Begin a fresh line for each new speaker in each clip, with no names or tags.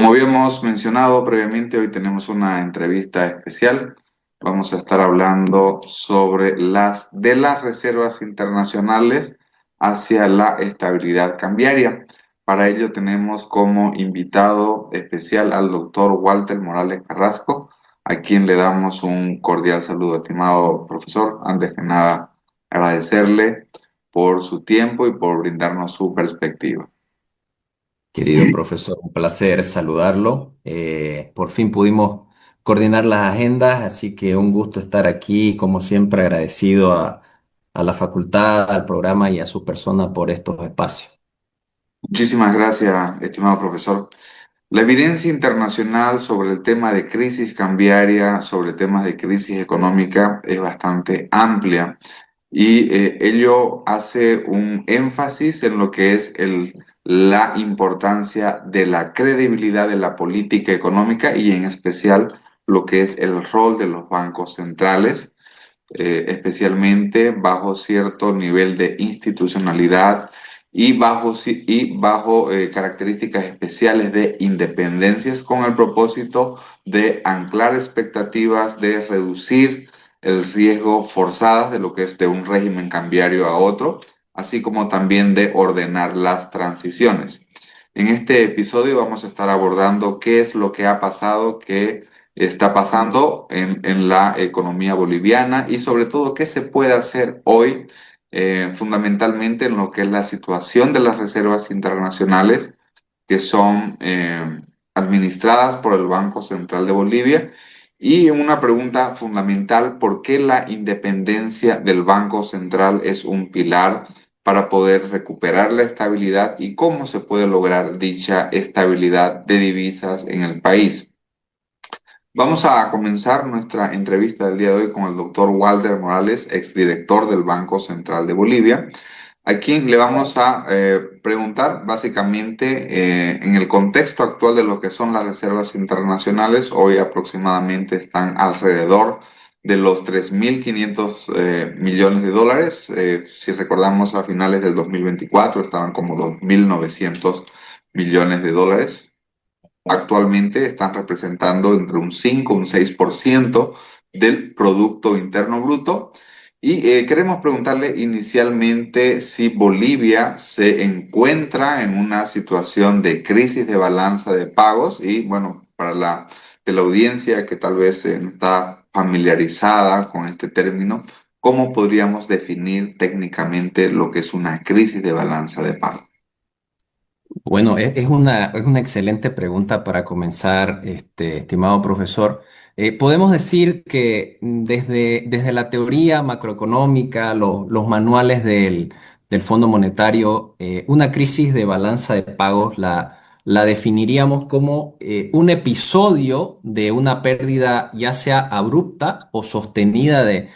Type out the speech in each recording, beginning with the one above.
Como habíamos mencionado previamente, hoy tenemos una entrevista especial. Vamos a estar hablando sobre las reservas internacionales hacia la estabilidad cambiaria. Para ello tenemos como invitado especial al doctor Walter Morales Carrasco, a quien le damos un cordial saludo, estimado profesor. Antes que nada, agradecerle por su tiempo y por brindarnos su perspectiva.
Querido profesor, un placer saludarlo. Por fin pudimos coordinar las agendas, así que un gusto estar aquí, como siempre agradecido a la facultad, al programa y a su persona por estos espacios.
Muchísimas gracias, estimado profesor. La evidencia internacional sobre el tema de crisis cambiaria, sobre temas de crisis económica, es bastante amplia y ello hace un énfasis en lo que es la importancia de la credibilidad de la política económica y en especial lo que es el rol de los bancos centrales, especialmente bajo cierto nivel de institucionalidad y bajo características especiales de independencias con el propósito de anclar expectativas, de reducir el riesgo forzadas de lo que es de un régimen cambiario a otro, así como también de ordenar las transiciones. En este episodio vamos a estar abordando qué es lo que ha pasado, qué está pasando en la economía boliviana y sobre todo qué se puede hacer hoy, fundamentalmente en lo que es la situación de las reservas internacionales que son administradas por el Banco Central de Bolivia. Y una pregunta fundamental: ¿por qué la independencia del Banco Central es un pilar para poder recuperar la estabilidad y cómo se puede lograr dicha estabilidad de divisas en el país? Vamos a comenzar nuestra entrevista del día de hoy con el doctor Walter Morales, exdirector del Banco Central de Bolivia, a quien le vamos a preguntar básicamente en el contexto actual de lo que son las reservas internacionales. Hoy aproximadamente están alrededor de los 3.500 millones de dólares. Si recordamos, a finales del 2024 estaban como 2.900 millones de dólares. Actualmente están representando entre un 5 y un 6% del Producto Interno Bruto. Y queremos preguntarle inicialmente si Bolivia se encuentra en una situación de crisis de balanza de pagos y, bueno, de la audiencia que tal vez no está familiarizada con este término, ¿cómo podríamos definir técnicamente lo que es una crisis de balanza de pagos?
Bueno, es una excelente pregunta para comenzar, estimado profesor. Podemos decir que desde la teoría macroeconómica, los manuales del Fondo Monetario, una crisis de balanza de pagos la definiríamos como un episodio de una pérdida ya sea abrupta o sostenida de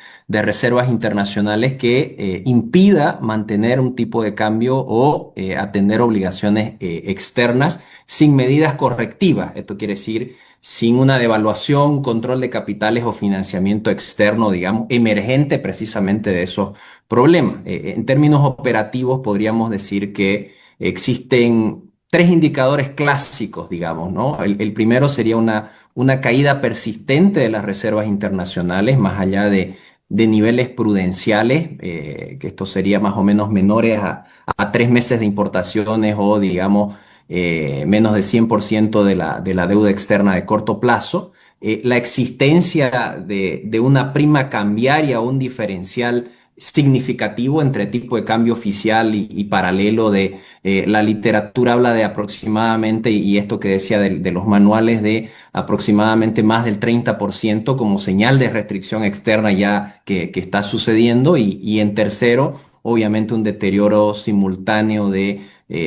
reservas internacionales que impida mantener un tipo de cambio o atender obligaciones externas sin medidas correctivas. Esto quiere decir sin una devaluación, control de capitales o financiamiento externo, digamos, emergente precisamente de esos problemas. En términos operativos, podríamos decir que existen tres indicadores clásicos, digamos, ¿no? El primero sería una caída persistente de las reservas internacionales, más allá de niveles prudenciales, que esto sería más o menos menores a 3 meses de importaciones o, digamos, menos de 100% de la deuda externa de corto plazo. La existencia de una prima cambiaria o un diferencial significativo entre tipo de cambio oficial y paralelo de la literatura habla de aproximadamente, y esto que decía de los manuales, de aproximadamente más del 30% como señal de restricción externa ya que está sucediendo, y en tercero, obviamente un deterioro simultáneo de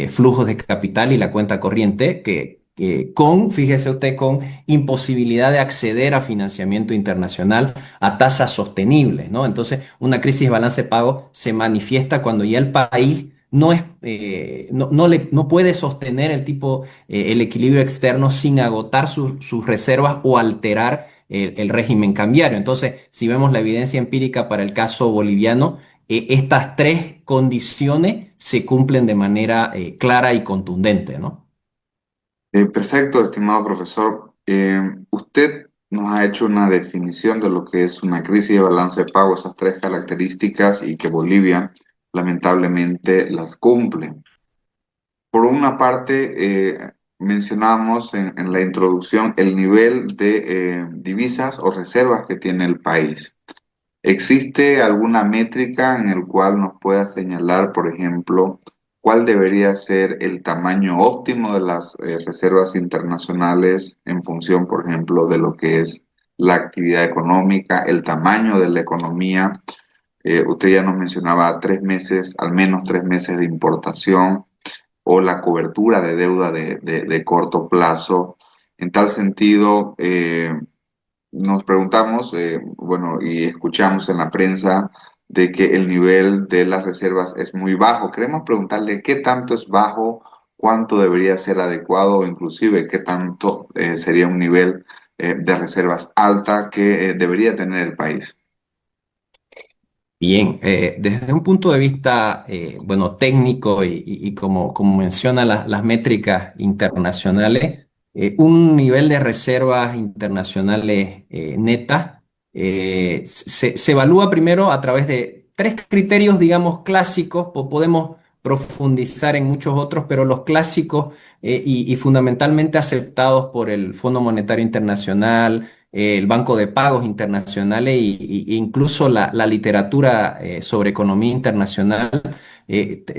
flujos de capital y la cuenta corriente fíjese usted, con imposibilidad de acceder a financiamiento internacional a tasas sostenibles, ¿no? Entonces, una crisis de balance de pago se manifiesta cuando ya el país no puede sostener el equilibrio externo sin agotar sus reservas o alterar el régimen cambiario. Entonces, si vemos la evidencia empírica para el caso boliviano, estas tres condiciones se cumplen de manera clara y contundente, ¿no?
Perfecto, estimado profesor. Usted nos ha hecho una definición de lo que es una crisis de balance de pago, esas tres características y que Bolivia lamentablemente las cumple. Por una parte, mencionamos en la introducción el nivel de divisas o reservas que tiene el país. ¿Existe alguna métrica en el cual nos pueda señalar, por ejemplo, cuál debería ser el tamaño óptimo de las reservas internacionales en función, por ejemplo, de lo que es la actividad económica, el tamaño de la economía? Usted ya nos mencionaba 3 meses, al menos 3 meses de importación o la cobertura de deuda de corto plazo. En tal sentido, nos preguntamos, bueno, y escuchamos en la prensa de que el nivel de las reservas es muy bajo. Queremos preguntarle qué tanto es bajo, cuánto debería ser adecuado, o inclusive qué tanto sería un nivel de reservas alta que debería tener el país.
Bien, desde un punto de vista, bueno, técnico y como menciona las métricas internacionales, un nivel de reservas internacionales netas se evalúa primero a través de tres criterios, digamos, clásicos. Podemos profundizar en muchos otros, pero los clásicos y fundamentalmente aceptados por el Fondo Monetario Internacional, el Banco de Pagos Internacionales e incluso la literatura sobre economía internacional.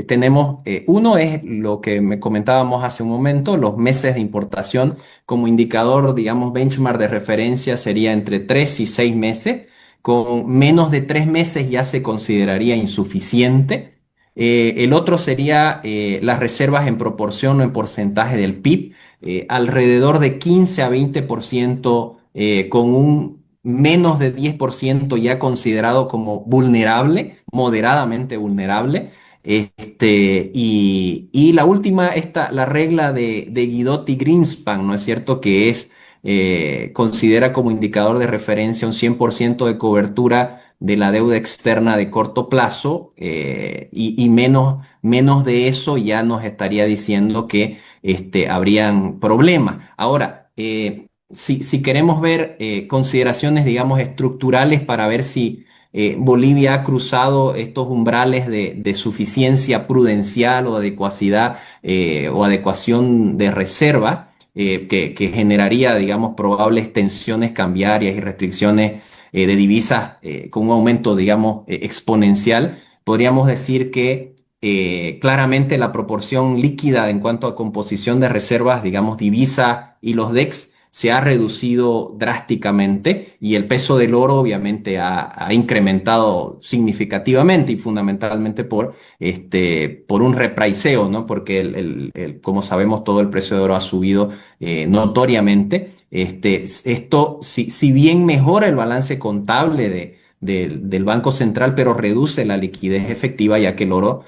Tenemos, uno es lo que me comentábamos hace un momento, los meses de importación como indicador, digamos, benchmark de referencia sería entre 3 y 6 meses. Con menos de 3 meses ya se consideraría insuficiente. El otro sería las reservas en proporción o en porcentaje del PIB, alrededor de 15 a 20%, con un menos de 10% ya considerado como vulnerable, moderadamente vulnerable. Y la última, la regla de Guidotti-Greenspan, ¿no es cierto? Que es, considera como indicador de referencia un 100% de cobertura de la deuda externa de corto plazo, y menos de eso ya nos estaría diciendo que habrían problemas. Ahora, si queremos ver consideraciones, digamos, estructurales para ver si Bolivia ha cruzado estos umbrales de suficiencia prudencial o adecuacidad o adecuación de reserva, que generaría, digamos, probables tensiones cambiarias y restricciones de divisas con un aumento, digamos, exponencial. Podríamos decir que claramente la proporción líquida en cuanto a composición de reservas, digamos, divisa y los DEX, se ha reducido drásticamente y el peso del oro obviamente ha incrementado significativamente y fundamentalmente por un repriceo, ¿no? Porque como sabemos, todo el precio de oro ha subido notoriamente. Esto, si bien mejora el balance contable del Banco Central, pero reduce la liquidez efectiva, ya que el oro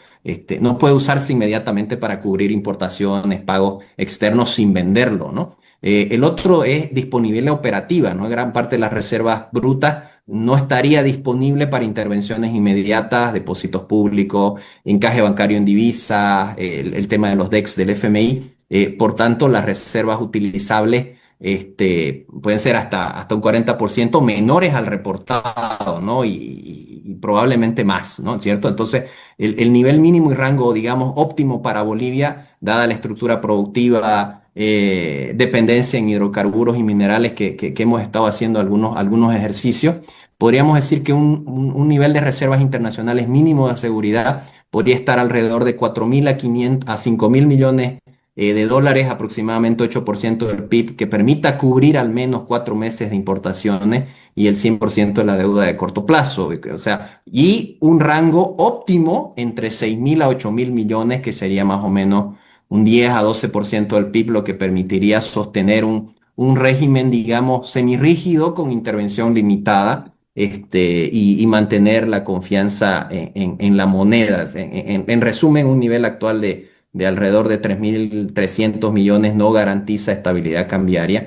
no puede usarse inmediatamente para cubrir importaciones, pagos externos sin venderlo, ¿no? El otro es disponibilidad operativa, ¿no? Gran parte de las reservas brutas no estaría disponible para intervenciones inmediatas, depósitos públicos, encaje bancario en divisas, el tema de los DEX del FMI. Por tanto, las reservas utilizables pueden ser hasta un 40% menores al reportado, ¿no? Y probablemente más, ¿no? ¿Cierto? Entonces, el nivel mínimo y rango, digamos, óptimo para Bolivia, dada la estructura productiva, dependencia en hidrocarburos y minerales que hemos estado haciendo algunos ejercicios, podríamos decir que un nivel de reservas internacionales mínimo de seguridad podría estar alrededor de 4.000 a 5.000 millones de dólares, aproximadamente 8% del PIB, que permita cubrir al menos 4 meses de importaciones y el 100% de la deuda de corto plazo. O sea, y un rango óptimo entre 6.000 a 8.000 millones, que sería más o menos un 10 a 12% del PIB, lo que permitiría sostener un régimen, digamos, semirrígido con intervención limitada. Y mantener la confianza en la moneda. En resumen, un nivel actual de alrededor de 3.300 millones no garantiza estabilidad cambiaria,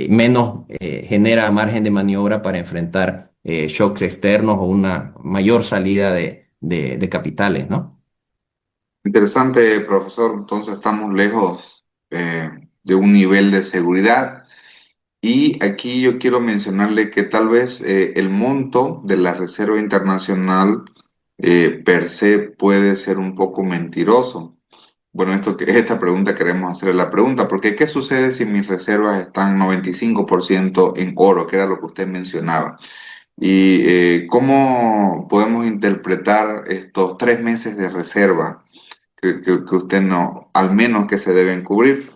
menos genera margen de maniobra para enfrentar shocks externos o una mayor salida de capitales, ¿no?
Interesante, profesor. Entonces estamos lejos de un nivel de seguridad. Y aquí yo quiero mencionarle que tal vez el monto de la Reserva Internacional per se puede ser un poco mentiroso. Bueno, esta pregunta queremos hacerle la pregunta, porque ¿qué sucede si mis reservas están 95% en oro, que era lo que usted mencionaba? ¿Y cómo podemos interpretar estos 3 meses de reserva que usted no, al menos que se deben cubrir?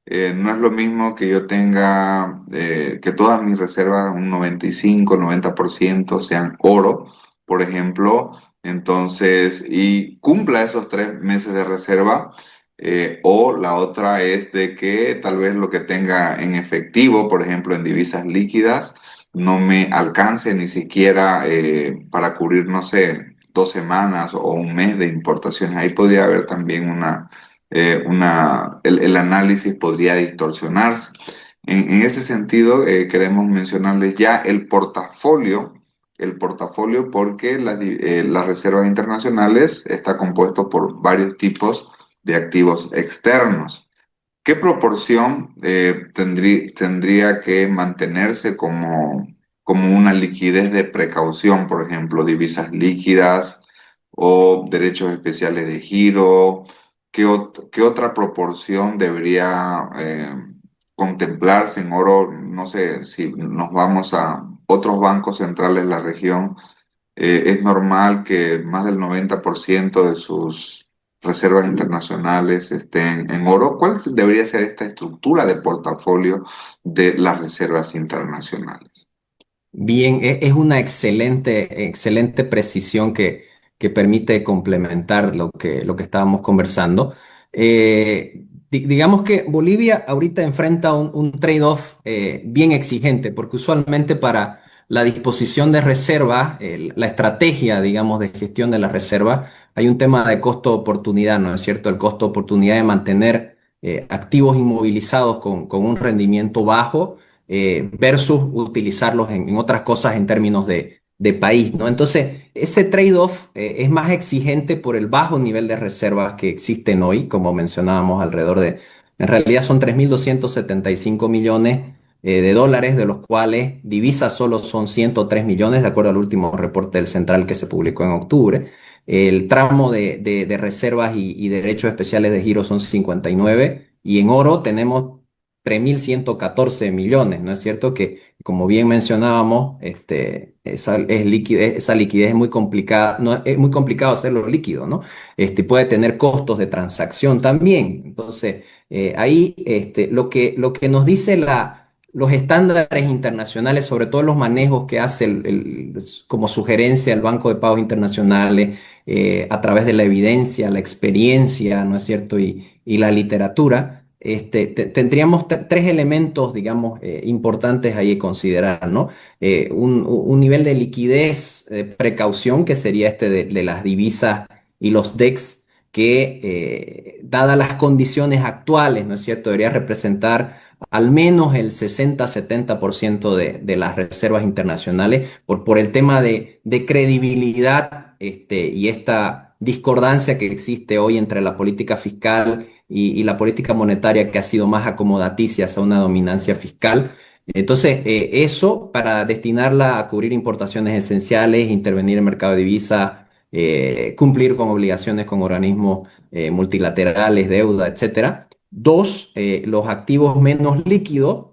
No es lo mismo que yo tenga, que todas mis reservas, un 95-90% sean oro, por ejemplo, entonces, y cumpla esos 3 meses de reserva, o la otra es de que tal vez lo que tenga en efectivo, por ejemplo, en divisas líquidas, no me alcance ni siquiera para cubrir, no sé, 2 semanas o un mes de importaciones. Ahí podría haber también el análisis podría distorsionarse. En ese sentido, queremos mencionarles ya el portafolio porque las reservas internacionales está compuesto por varios tipos de activos externos. ¿Qué proporción tendría que mantenerse como una liquidez de precaución, por ejemplo, divisas líquidas o derechos especiales de giro? ¿Qué otra proporción debería contemplarse en oro? No sé, si nos vamos a otros bancos centrales de la región, es normal que más del 90% de sus reservas internacionales estén en oro. ¿Cuál debería ser esta estructura de portafolio de las reservas internacionales?
Bien, es una excelente precisión que permite complementar lo que estábamos conversando. Digamos que Bolivia ahorita enfrenta un trade-off bien exigente, porque usualmente para la disposición de reservas, la estrategia, digamos, de gestión de la reserva, hay un tema de costo-oportunidad, ¿no es cierto? El costo-oportunidad de mantener activos inmovilizados con un rendimiento bajo versus utilizarlos en otras cosas en términos de país, ¿no? Entonces, ese trade-off es más exigente por el bajo nivel de reservas que existen hoy, como mencionábamos, en realidad son 3.275 millones de dólares, de los cuales divisas solo son 103 millones, de acuerdo al último reporte del Central que se publicó en octubre. El tramo de reservas y derechos especiales de giro son 59 y en oro tenemos 3.114 millones, ¿no es cierto? Que, como bien mencionábamos, esa liquidez es muy complicada, no, es muy complicado hacerlo líquido, ¿no? Puede tener costos de transacción también. Entonces, ahí lo que nos dice los estándares internacionales, sobre todo los manejos que hace como sugerencia el Banco de Pagos Internacionales, a través de la evidencia, la experiencia, ¿no es cierto? Y la literatura tendríamos tres elementos, digamos, importantes ahí a considerar, ¿no? Un nivel de liquidez, precaución, que sería de las divisas y los DEX, que, dadas las condiciones actuales, ¿no es cierto?, debería representar al menos el 60-70% de las reservas internacionales por el tema de credibilidad, y esta discordancia que existe hoy entre la política fiscal y la política monetaria, que ha sido más acomodaticia hacia una dominancia fiscal. Entonces, eso para destinarla a cubrir importaciones esenciales, intervenir en el mercado de divisas, cumplir con obligaciones con organismos multilaterales, deuda, etcétera. Dos, los activos menos líquidos,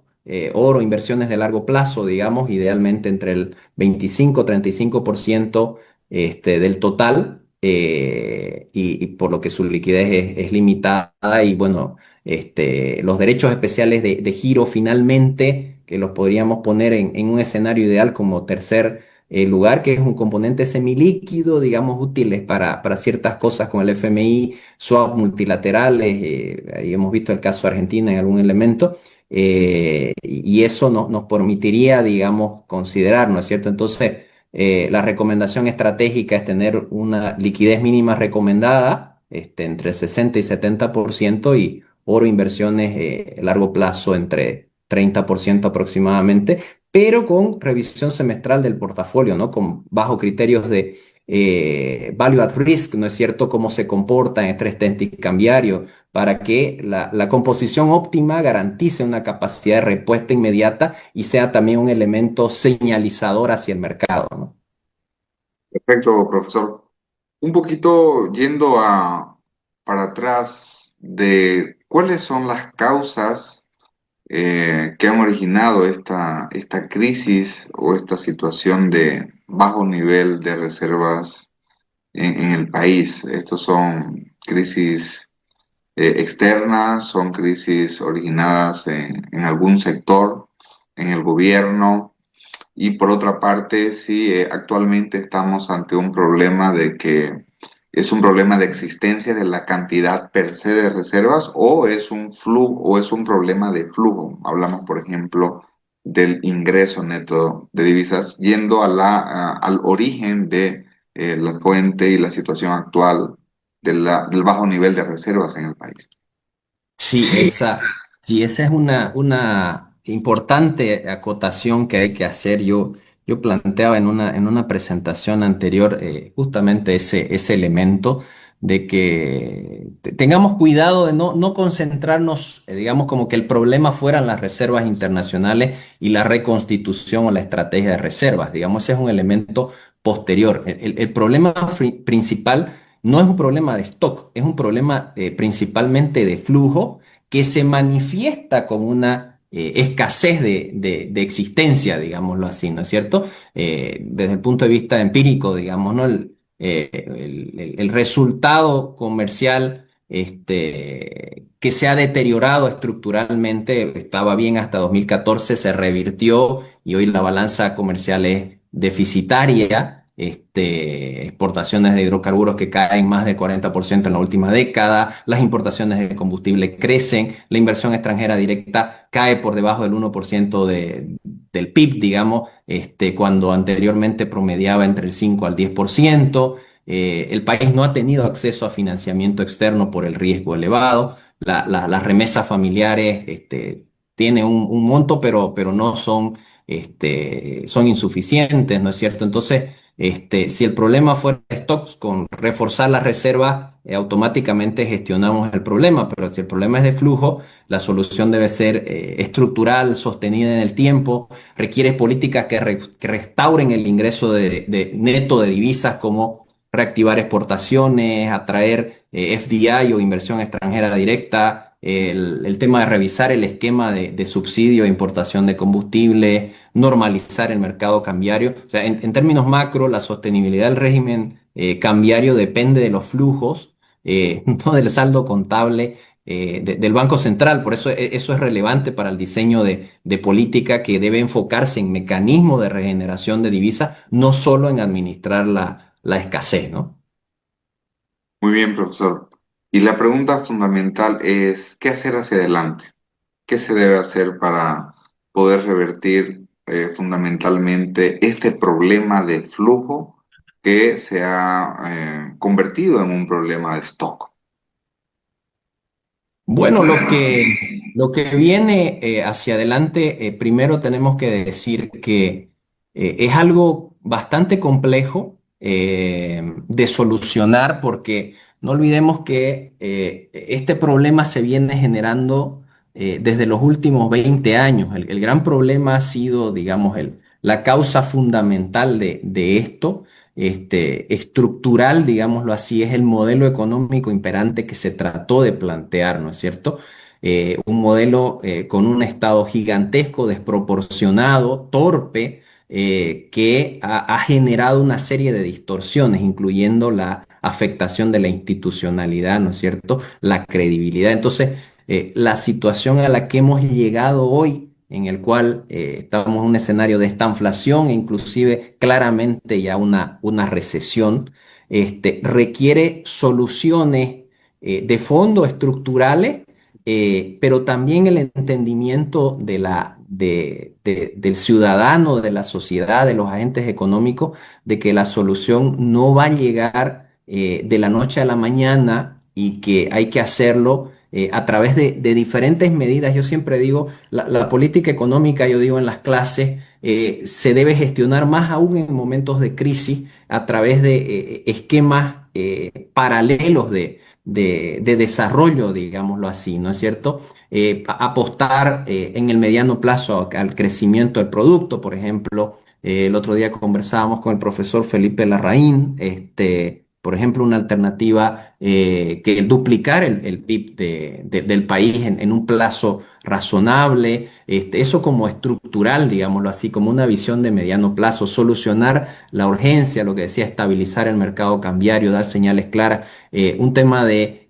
oro, inversiones de largo plazo, digamos, idealmente entre el 25-35% del total, y por lo que su liquidez es limitada y bueno, los derechos especiales de giro finalmente, que los podríamos poner en un escenario ideal como tercer lugar, que es un componente semilíquido, digamos, útiles para ciertas cosas con el FMI, swap multilaterales, ahí hemos visto el caso de Argentina en algún elemento. Y eso nos permitiría, digamos, considerar, ¿no es cierto? Entonces, la recomendación estratégica es tener una liquidez mínima recomendada, entre 60 y 70%, y oro inversiones a largo plazo entre 30% aproximadamente, pero con revisión semestral del portafolio, ¿no? Bajo criterios de value at risk, ¿no es cierto? Cómo se comporta en estrés técnico cambiario, para que la composición óptima garantice una capacidad de respuesta inmediata y sea también un elemento señalizador hacia el mercado, ¿no?
Perfecto, profesor. Un poquito yendo para atrás de cuáles son las causas que han originado esta crisis o esta situación de bajo nivel de reservas en el país. Estos son crisis externas, son crisis originadas en algún sector, en el gobierno. Y por otra parte, sí, actualmente estamos ante un problema de que es un problema de existencia de la cantidad per se de reservas o es un flujo o es un problema de flujo. Hablamos, por ejemplo, del ingreso neto de divisas, yendo al origen de la fuente y la situación actual del bajo nivel de reservas en el país.
Sí, esa es una importante acotación que hay que hacer. Yo planteaba en una presentación anterior justamente ese elemento de que tengamos cuidado de no concentrarnos, digamos, como que el problema fueran las reservas internacionales y la reconstitución o la estrategia de reservas. Digamos, ese es un elemento posterior. El problema principal no es un problema de stock, es un problema principalmente de flujo que se manifiesta como una escasez de existencia, digámoslo así, ¿no es cierto? Desde el punto de vista empírico, digamos, ¿no? El resultado comercial que se ha deteriorado estructuralmente, estaba bien hasta 2014, se revirtió y hoy la balanza comercial es deficitaria. Exportaciones de hidrocarburos que caen más del 40% en la última década, las importaciones de combustible crecen, la inversión extranjera directa cae por debajo del 1% del PIB, digamos, cuando anteriormente promediaba entre el 5 al 10%. El país no ha tenido acceso a financiamiento externo por el riesgo elevado. Las remesas familiares tienen un monto, pero no son, son insuficientes, ¿no es cierto? Entonces, si el problema fuera stocks, con reforzar las reservas, automáticamente gestionamos el problema, pero si el problema es de flujo, la solución debe ser estructural, sostenida en el tiempo, requiere políticas que restauren el ingreso de neto de divisas como reactivar exportaciones, atraer FDI o inversión extranjera directa, el tema de revisar el esquema de subsidio e importación de combustible, normalizar el mercado cambiario. O sea, en términos macro, la sostenibilidad del régimen cambiario depende de los flujos, no del saldo contable del Banco Central. Por eso eso es relevante para el diseño de política que debe enfocarse en mecanismos de regeneración de divisas, no solo en administrar la escasez, ¿no?
Muy bien, profesor. Y la pregunta fundamental es, ¿qué hacer hacia adelante? ¿Qué se debe hacer para poder revertir fundamentalmente este problema de flujo que se ha convertido en un problema de stock?
Bueno, lo que viene hacia adelante, primero tenemos que decir que es algo bastante complejo de solucionar porque no olvidemos que este problema se viene generando desde los últimos 20 años. El gran problema ha sido, digamos, la causa fundamental de esto estructural, digámoslo así, es el modelo económico imperante que se trató de plantear, ¿no es cierto? Un modelo con un Estado gigantesco, desproporcionado, torpe, que ha generado una serie de distorsiones, incluyendo la afectación de la institucionalidad, ¿no es cierto? La credibilidad. Entonces, la situación a la que hemos llegado hoy, en el cual estamos en un escenario de estanflación e inclusive claramente ya una recesión, requiere soluciones de fondo estructurales, pero también el entendimiento del ciudadano, de la sociedad, de los agentes económicos, de que la solución no va a llegar de la noche a la mañana y que hay que hacerlo a través de diferentes medidas. Yo siempre digo, la política económica, yo digo en las clases, se debe gestionar más aún en momentos de crisis a través de esquemas paralelos de desarrollo, digámoslo así, ¿no es cierto? Apostar en el mediano plazo al crecimiento del producto, por ejemplo. El otro día conversábamos con el profesor Felipe Larraín, por ejemplo, una alternativa que duplicar el PIB del país en un plazo razonable, eso como estructural, digámoslo así, como una visión de mediano plazo, solucionar la urgencia, lo que decía, estabilizar el mercado cambiario, dar señales claras, un tema de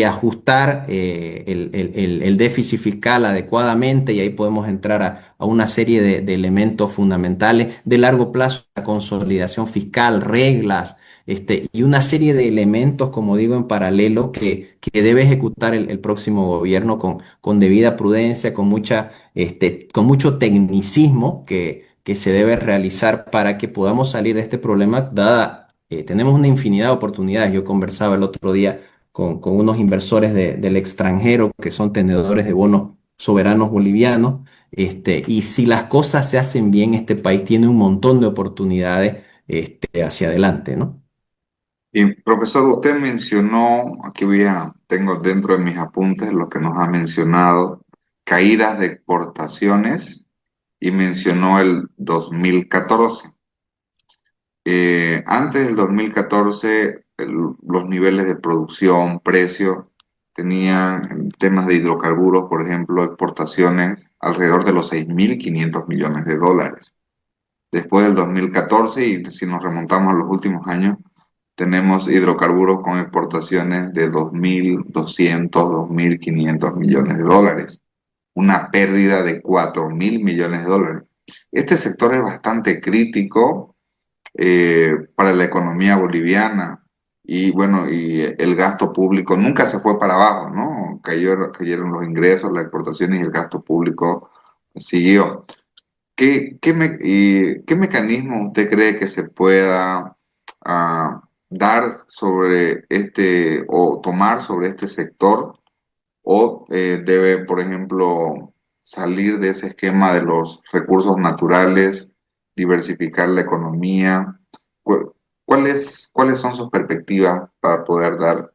ajustar el déficit fiscal adecuadamente y ahí podemos entrar a una serie de elementos fundamentales de largo plazo, la consolidación fiscal, reglas. Y una serie de elementos, como digo, en paralelo que debe ejecutar el próximo gobierno con debida prudencia, con mucho tecnicismo que se debe realizar para que podamos salir de este problema, dada, tenemos una infinidad de oportunidades. Yo conversaba el otro día con unos inversores del extranjero que son tenedores de bonos soberanos bolivianos, y si las cosas se hacen bien, este país tiene un montón de oportunidades, hacia adelante, ¿no?
Y profesor, usted mencionó, tengo dentro de mis apuntes lo que nos ha mencionado, caídas de exportaciones y mencionó el 2014. Antes del 2014, los niveles de producción, precios, tenían en temas de hidrocarburos, por ejemplo, exportaciones alrededor de los 6.500 millones de dólares. Después del 2014, y si nos remontamos a los últimos años, tenemos hidrocarburos con exportaciones de 2.200, 2.500 millones de dólares, una pérdida de 4.000 millones de dólares. Este sector es bastante crítico para la economía boliviana y bueno, y el gasto público nunca se fue para abajo, ¿no? Cayeron los ingresos, las exportaciones y el gasto público siguió. ¿Qué mecanismo usted cree que se pueda dar sobre o tomar sobre este sector? ¿O debe, por ejemplo, salir de ese esquema de los recursos naturales, diversificar la economía? ¿Cuáles son sus perspectivas para poder dar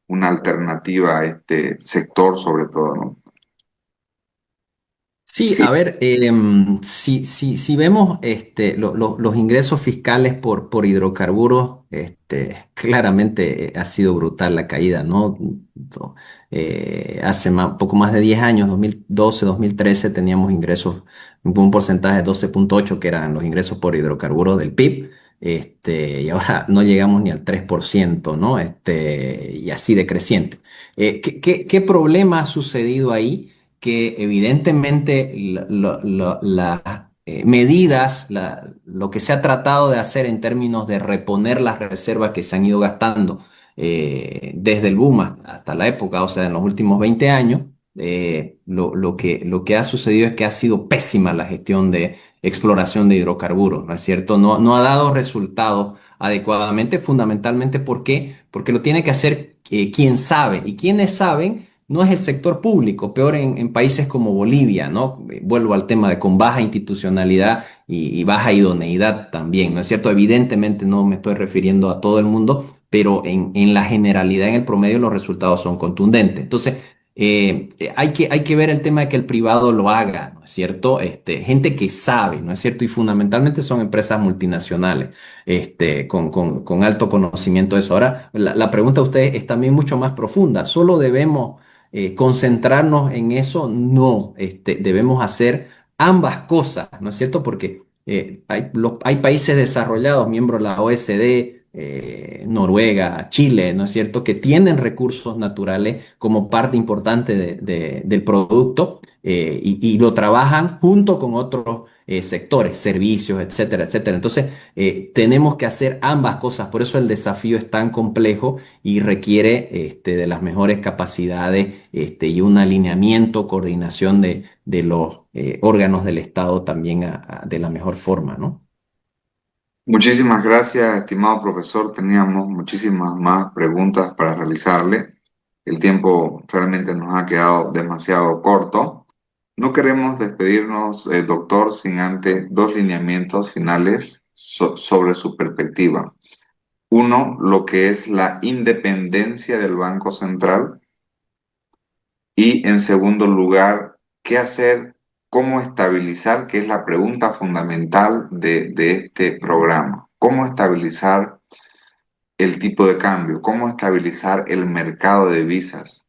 una alternativa a este sector, sobre todo, ¿no?
Sí, a ver, si vemos los ingresos fiscales por hidrocarburos, claramente ha sido brutal la caída, ¿no? Hace poco más de 10 años, 2012, 2013, teníamos ingresos, un porcentaje de 12,8 que eran los ingresos por hidrocarburos del PIB, y ahora no llegamos ni al 3%, ¿no? Y así decreciente. ¿Qué problema ha sucedido ahí? Que evidentemente las medidas, lo que se ha tratado de hacer en términos de reponer las reservas que se han ido gastando desde el boom hasta la época, o sea, en los últimos 20 años, lo que ha sucedido es que ha sido pésima la gestión de exploración de hidrocarburos, ¿no es cierto? No ha dado resultados adecuadamente, fundamentalmente ¿por qué? Porque lo tiene que hacer quien sabe, y quienes saben no es el sector público, peor en países como Bolivia, ¿no? Vuelvo al tema de con baja institucionalidad y baja idoneidad también, ¿no es cierto? Evidentemente no me estoy refiriendo a todo el mundo, pero en la generalidad, en el promedio, los resultados son contundentes. Entonces, hay que ver el tema de que el privado lo haga, ¿no es cierto? Gente que sabe, ¿no es cierto? Y fundamentalmente son empresas multinacionales, con alto conocimiento de eso. Ahora, la pregunta a ustedes es también mucho más profunda. ¿Solo debemos concentrarnos en eso? No, debemos hacer ambas cosas, ¿no es cierto? Porque hay países desarrollados, miembros de la OECD, Noruega, Chile, ¿no es cierto?, que tienen recursos naturales como parte importante del producto, y lo trabajan junto con otros sectores, servicios, etcétera, etcétera. Entonces, tenemos que hacer ambas cosas, por eso el desafío es tan complejo y requiere de las mejores capacidades, y un alineamiento, coordinación de los órganos del Estado también de la mejor forma, ¿no?
Muchísimas gracias, estimado profesor. Teníamos muchísimas más preguntas para realizarle. El tiempo realmente nos ha quedado demasiado corto. No queremos despedirnos, doctor, sin antes dos lineamientos finales sobre su perspectiva. Uno, lo que es la independencia del Banco Central y en segundo lugar, qué hacer, cómo estabilizar, que es la pregunta fundamental de este programa. ¿Cómo estabilizar el tipo de cambio? ¿Cómo estabilizar el mercado de divisas?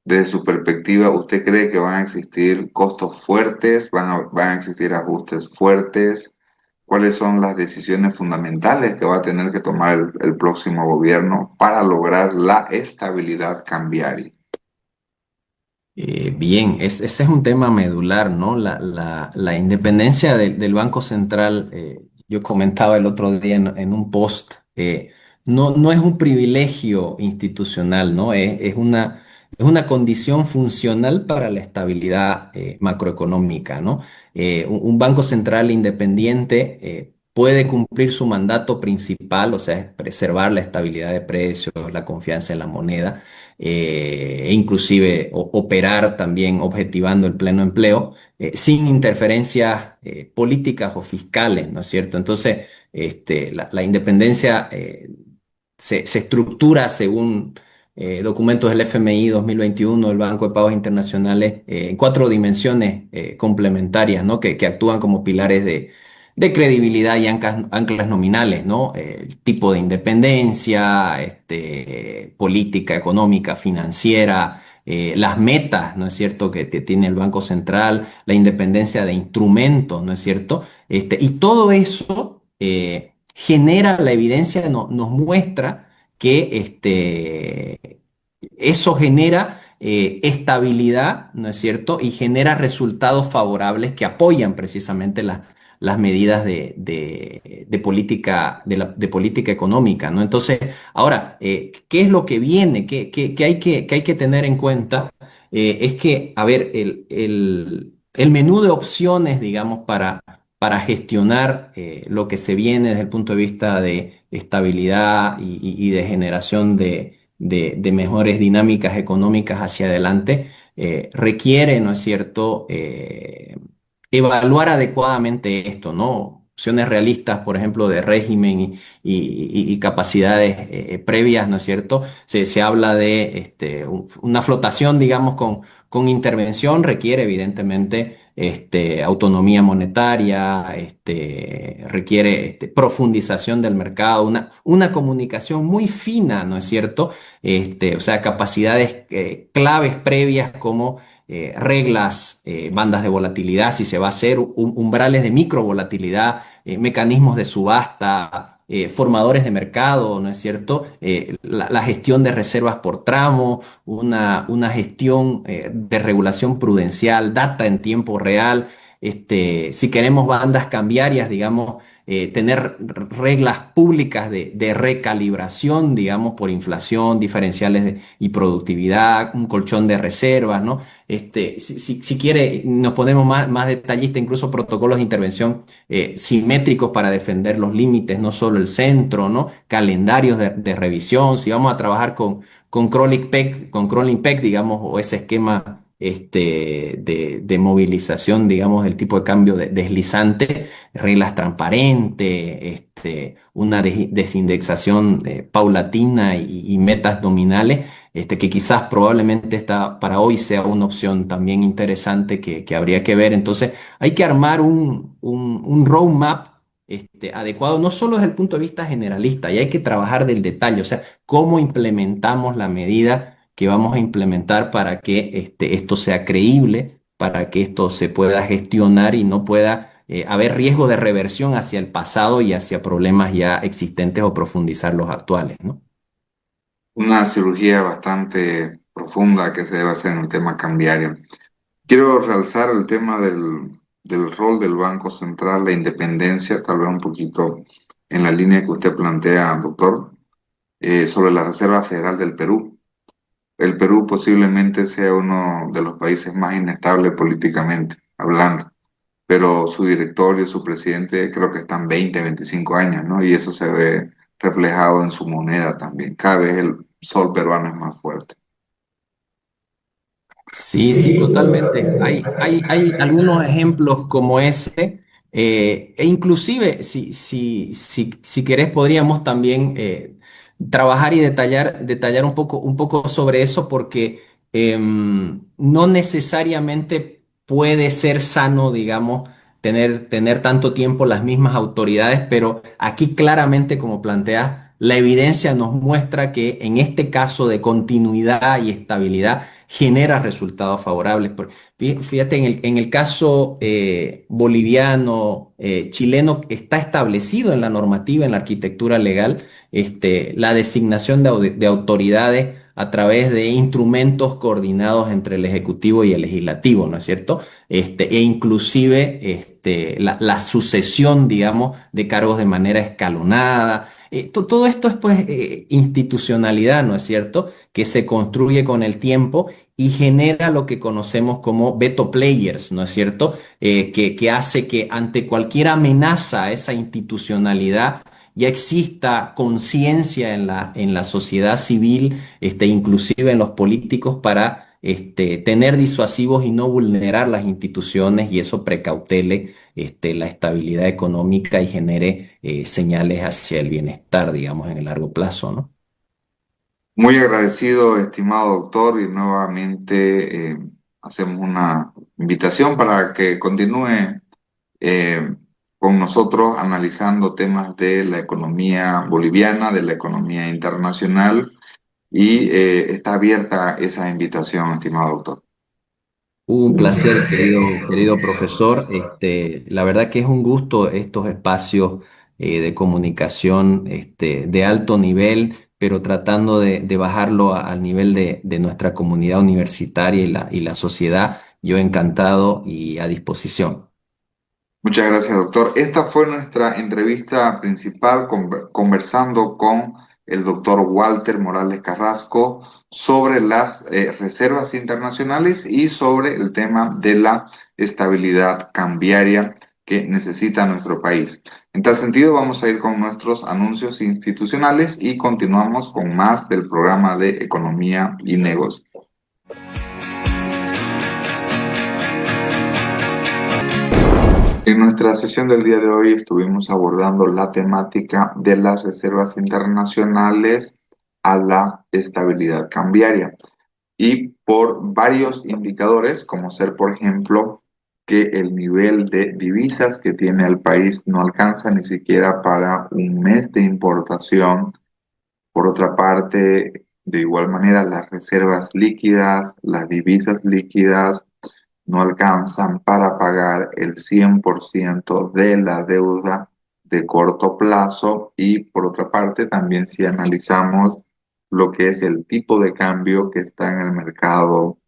Desde su perspectiva, ¿usted cree que van a existir costos fuertes? ¿Van a existir ajustes fuertes? ¿Cuáles son las decisiones fundamentales que va a tener que tomar el próximo gobierno para lograr la estabilidad cambiaria?
Bien, ese es un tema medular, ¿no? La independencia del Banco Central, yo comentaba el otro día en un post, no es un privilegio institucional, ¿no? Es una condición funcional para la estabilidad macroeconómica, ¿no? Un Banco Central independiente puede cumplir su mandato principal, o sea, es preservar la estabilidad de precios, la confianza en la moneda e inclusive operar también objetivando el pleno empleo, sin interferencias políticas o fiscales, ¿no es cierto? Entonces, la independencia se estructura según documentos del FMI 2021, el Banco de Pagos Internacionales, en cuatro dimensiones complementarias, ¿no? Que actúan como pilares de credibilidad y anclas nominales, ¿no? El tipo de independencia, política económica, financiera, las metas, ¿no es cierto?, que tiene el Banco Central, la independencia de instrumentos, ¿no es cierto? Y todo eso genera, la evidencia nos muestra que eso genera estabilidad, ¿no es cierto? Y genera resultados favorables que apoyan precisamente las medidas de política, de política económica, ¿no? Entonces, ahora, ¿qué es lo que viene? ¿Qué hay que tener en cuenta? Es que, a ver, el menú de opciones, digamos, para gestionar lo que se viene desde el punto de vista de estabilidad y de generación de mejores dinámicas económicas hacia adelante, requiere, ¿no es cierto?, evaluar adecuadamente esto, ¿no? Opciones realistas, por ejemplo, de régimen y capacidades previas, ¿no es cierto? Se habla de una flotación, digamos, con intervención, requiere evidentemente autonomía monetaria, requiere profundización del mercado, una comunicación muy fina, ¿no es cierto? O sea, capacidades claves previas como reglas, bandas de volatilidad, si se va a hacer, umbrales de microvolatilidad, mecanismos de subasta, formadores de mercado, ¿no es cierto? La gestión de reservas por tramo, una gestión de regulación prudencial, data en tiempo real. Si queremos bandas cambiarias, digamos, tener reglas públicas de recalibración, digamos, por inflación, diferenciales y productividad, un colchón de reservas, ¿no? Si quiere, nos ponemos más detallistas, incluso protocolos de intervención simétricos para defender los límites, no solo el centro, ¿no? Calendarios de revisión, si vamos a trabajar con crawling peg, digamos, o ese esquema de movilización, digamos, del tipo de cambio deslizante, reglas transparentes, una desindexación paulatina y metas nominales, que quizás probablemente para hoy sea una opción también interesante que habría que ver. Entonces, hay que armar un roadmap adecuado, no solo desde el punto de vista generalista, y hay que trabajar del detalle, o sea, cómo implementamos la medida que vamos a implementar para que esto sea creíble, para que esto se pueda gestionar y no pueda haber riesgo de reversión hacia el pasado y hacia problemas ya existentes o profundizar los actuales, ¿no?
Una cirugía bastante profunda que se debe hacer en el tema cambiario. Quiero realzar el tema del rol del Banco Central, la independencia, tal vez un poquito en la línea que usted plantea, doctor, sobre la Reserva Federal del Perú. El Perú posiblemente sea uno de los países más inestables políticamente hablando, pero su directorio, su presidente, creo que están 20, 25 años, ¿no? Y eso se ve reflejado en su moneda también. Cada vez el sol peruano es más fuerte.
Sí, sí,
Sí,
totalmente.
totalmente.
Hay algunos ejemplos como ese. E inclusive, si querés, podríamos también trabajar y detallar un poco sobre eso porque no necesariamente puede ser sano, digamos, tener tanto tiempo las mismas autoridades, pero aquí claramente, como planteas, la evidencia nos muestra que en este caso de continuidad y estabilidad genera resultados favorables. Fíjate, en el caso boliviano, chileno, está establecido en la normativa, en la arquitectura legal, la designación de autoridades a través de instrumentos coordinados entre el Ejecutivo y el Legislativo, ¿no es cierto? E inclusive la sucesión, digamos, de cargos de manera escalonada. Todo esto es pues institucionalidad, ¿no es cierto? Que se construye con el tiempo y genera lo que conocemos como veto players, ¿no es cierto? Que hace que ante cualquier amenaza a esa institucionalidad ya exista conciencia en la sociedad civil, inclusive en los políticos, para tener disuasivos y no vulnerar las instituciones y eso precautele la estabilidad económica y genere señales hacia el bienestar, digamos, en el largo plazo, ¿no?
Muy agradecido, estimado doctor, y nuevamente hacemos una invitación para que continúe eh, con nosotros analizando temas de la economía boliviana, de la economía internacional, y está abierta esa invitación, estimado doctor.
Un
Un
placer,
placer.
querido profesor. La verdad que es un gusto estos espacios de comunicación de alto nivel, pero tratando de bajarlo al nivel de nuestra comunidad universitaria y la sociedad. Yo encantado y a disposición.
Muchas gracias, doctor. Esta fue nuestra entrevista principal conversando con el doctor Walter Morales Carrasco sobre las reservas internacionales y sobre el tema de la estabilidad cambiaria que necesita nuestro país. En tal sentido, vamos a ir con nuestros anuncios institucionales y continuamos con más del programa de Economía y Negocios. En nuestra sesión del día de hoy estuvimos abordando la temática de las reservas internacionales a la estabilidad cambiaria y por varios indicadores, como ser, por ejemplo, que el nivel de divisas que tiene el país no alcanza ni siquiera para un mes de importación. Por otra parte, de igual manera, las reservas líquidas, las divisas líquidas, no alcanzan para pagar el 100% de la deuda de corto plazo y por otra parte también si analizamos lo que es el tipo de cambio que está en el mercado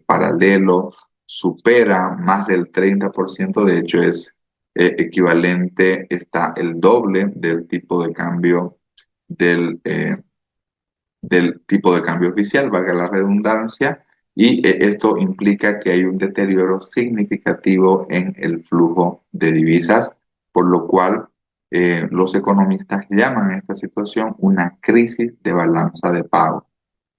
paralelo, supera más del 30%, de hecho es equivalente, está el doble del tipo de cambio del tipo de cambio oficial, valga la redundancia, y esto implica que hay un deterioro significativo en el flujo de divisas, por lo cual los economistas llaman a esta situación una crisis de balanza de pago.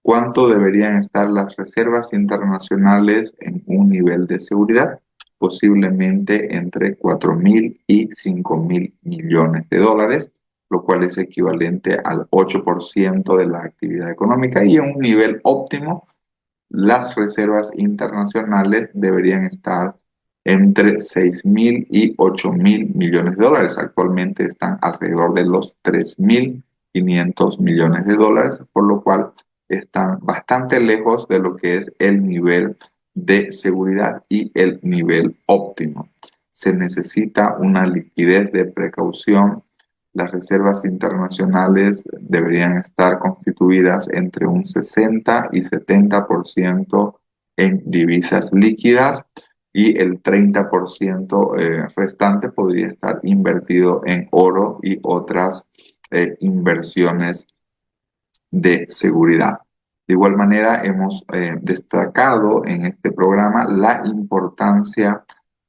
¿Cuánto deberían estar las reservas internacionales en un nivel de seguridad? Posiblemente entre 4.000 y 5.000 millones de dólares, lo cual es equivalente al 8% de la actividad económica y en un nivel óptimo, las reservas internacionales deberían estar entre 6.000 y 8.000 millones de dólares. Actualmente están alrededor de los 3.500 millones de dólares, por lo cual están bastante lejos de lo que es el nivel de seguridad y el nivel óptimo. Se necesita una liquidez de precaución. Las reservas internacionales deberían estar constituidas entre un 60 y 70% en divisas líquidas y el 30% restante podría estar invertido en oro y otras inversiones de seguridad. De igual manera, hemos destacado en este programa la importancia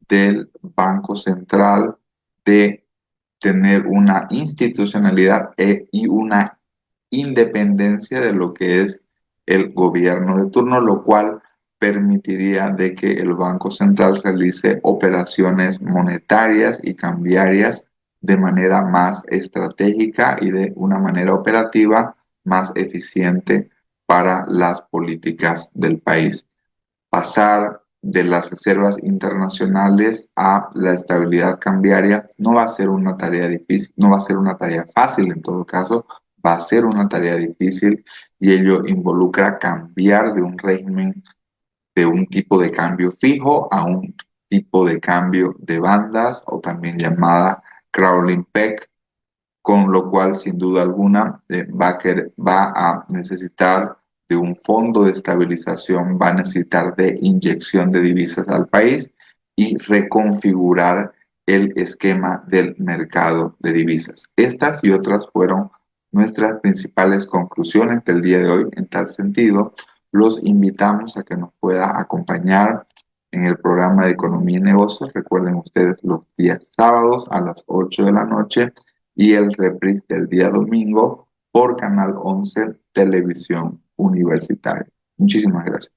del Banco Central de tener una institucionalidad y una independencia de lo que es el gobierno de turno, lo cual permitiría de que el Banco Central realice operaciones monetarias y cambiarias de manera más estratégica y de una manera operativa más eficiente para las políticas del país. Pasar de las reservas internacionales a la estabilidad cambiaria no va a ser una tarea difícil, no va a ser una tarea fácil en todo caso, va a ser una tarea difícil y ello involucra cambiar de un régimen de un tipo de cambio fijo a un tipo de cambio de bandas o también llamada crawling peg, con lo cual sin duda alguna va a necesitar de un fondo de estabilización, va a necesitar de inyección de divisas al país y reconfigurar el esquema del mercado de divisas. Estas y otras fueron nuestras principales conclusiones del día de hoy. En tal sentido, los invitamos a que nos pueda acompañar en el programa de Economía y Negocios. Recuerden ustedes los días sábados a las 8 de la noche y el reprise del día domingo por Canal 11 Televisión Universitaria. Muchísimas gracias.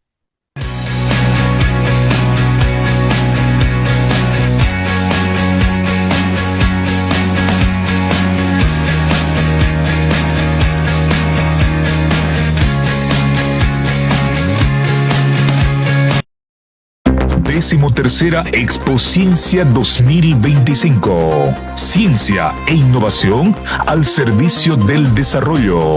13ª Expo Ciencia 2025. Ciencia e innovación al servicio del desarrollo.